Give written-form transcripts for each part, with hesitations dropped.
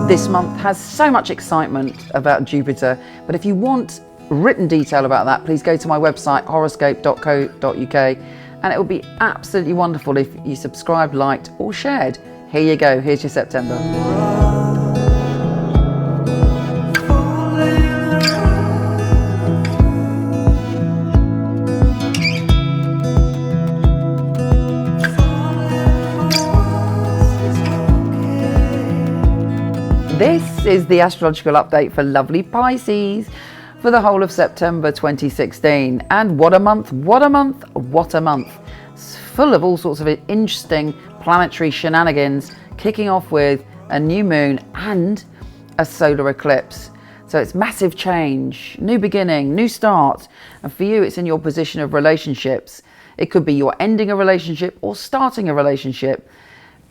this month has so much excitement about Jupiter, but if you want written detail about that, please go to my website horoscope.co.uk, and it would be absolutely wonderful if you subscribed, liked or shared. Here you go, here's your September. This is the astrological update for lovely Pisces for the whole of September 2016. And what a month, what a month, what a month. It's full of all sorts of interesting planetary shenanigans, kicking off with a new moon and a solar eclipse. So it's massive change, new beginning, new start. And for you, it's in your position of relationships. It could be you're ending a relationship or starting a relationship.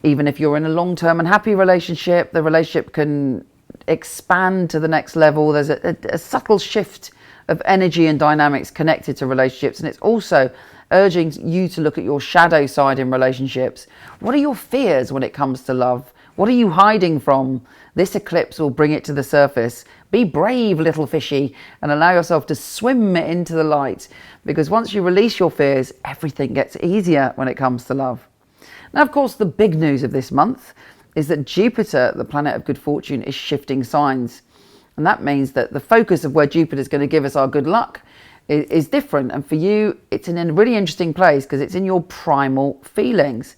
Even if you're in a long-term and happy relationship, the relationship can expand to the next level. There's a subtle shift of energy and dynamics connected to relationships. And it's also urging you to look at your shadow side in relationships. What are your fears when it comes to love? What are you hiding from? This eclipse will bring it to the surface. Be brave, little fishy, and allow yourself to swim into the light. Because once you release your fears, everything gets easier when it comes to love. Now, of course, the big news of this month is that Jupiter, the planet of good fortune, is shifting signs. And that means that the focus of where Jupiter is going to give us our good luck is different. And for you, it's in a really interesting place because it's in your primal feelings.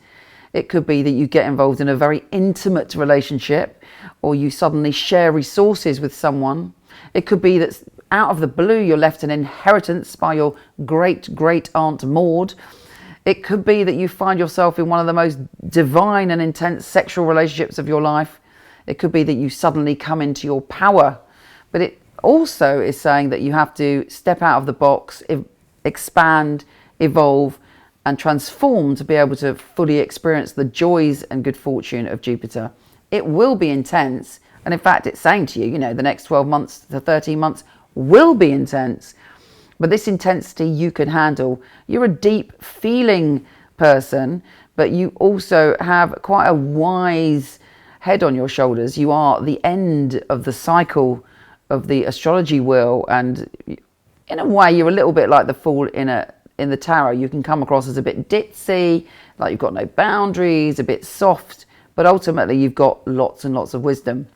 It could be that you get involved in a very intimate relationship, or you suddenly share resources with someone. It could be that out of the blue, you're left an inheritance by your great-great-aunt Maud. It could be that you find yourself in one of the most divine and intense sexual relationships of your life. It could be that you suddenly come into your power. But it also is saying that you have to step out of the box, expand, evolve, and transform to be able to fully experience the joys and good fortune of Jupiter. It will be intense. And in fact, it's saying to you, the next 12 months to 13 months will be intense. But this intensity you can handle. You're a deep feeling person, but you also have quite a wise head on your shoulders. You are the end of the cycle of the astrology wheel, and in a way you're a little bit like the fool in the tarot. You can come across as a bit ditzy, like you've got no boundaries, a bit soft, but ultimately you've got lots and lots of wisdom.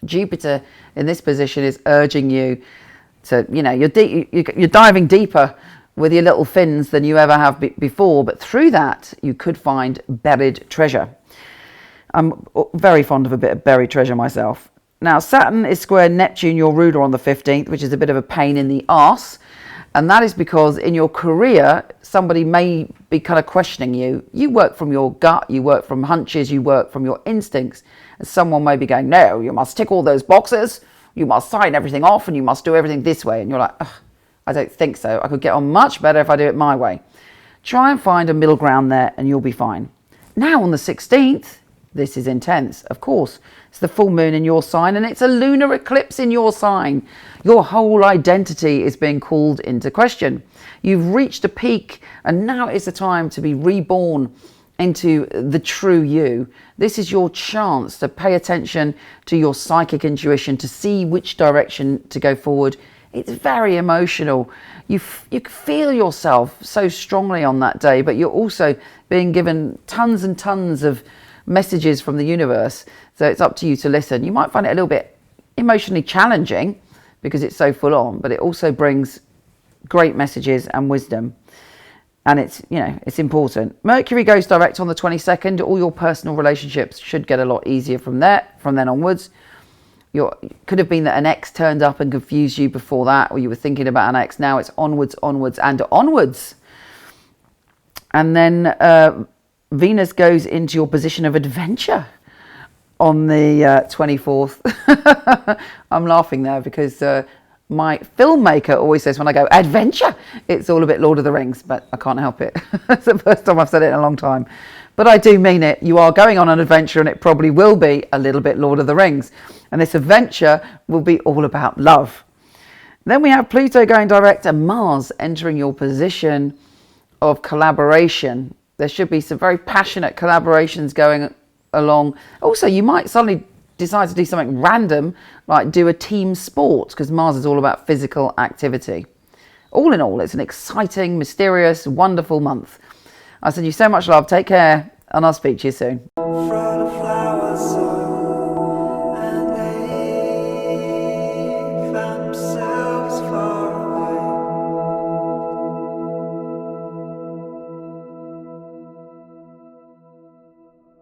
Jupiter in this position is urging you to, you're diving deeper with your little fins than you ever have before, but through that you could find buried treasure. I'm very fond of a bit of buried treasure myself. Now, Saturn is square Neptune, your ruler, on the 15th, which is a bit of a pain in the arse. And that is because in your career, somebody may be kind of questioning you. You work from your gut, you work from hunches, you work from your instincts. And someone may be going, no, you must tick all those boxes. You must sign everything off and you must do everything this way. And you're like, I don't think so. I could get on much better if I do it my way. Try and find a middle ground there and you'll be fine. Now on the 16th, this is intense. Of course, it's the full moon in your sign and it's a lunar eclipse in your sign. Your whole identity is being called into question. You've reached a peak and now is the time to be reborn into the true you. This is your chance to pay attention to your psychic intuition, to see which direction to go forward. It's very emotional. You feel yourself so strongly on that day, but you're also being given tons and tons of messages from the universe. So it's up to you to listen. You might find it a little bit emotionally challenging because it's so full on, but it also brings great messages and wisdom. And it's important. Mercury goes direct on the 22nd. All your personal relationships should get a lot easier from then onwards. Could have been that an ex turned up and confused you before that, or you were thinking about an ex. Now it's onwards, onwards, and onwards. And then Venus goes into your position of adventure on the 24th. I'm laughing there because my filmmaker always says when I go adventure, it's all a bit Lord of the Rings, but I can't help it. It's the first time I've said it in a long time. But I do mean it. You are going on an adventure and it probably will be a little bit Lord of the Rings. And this adventure will be all about love. Then we have Pluto going direct and Mars entering your position of collaboration. There should be some very passionate collaborations going along. Also, you might suddenly decide to do something random, like do a team sport, because Mars is all about physical activity. All in all, it's an exciting, mysterious, wonderful month. I send you so much love. Take care, and I'll speak to you soon.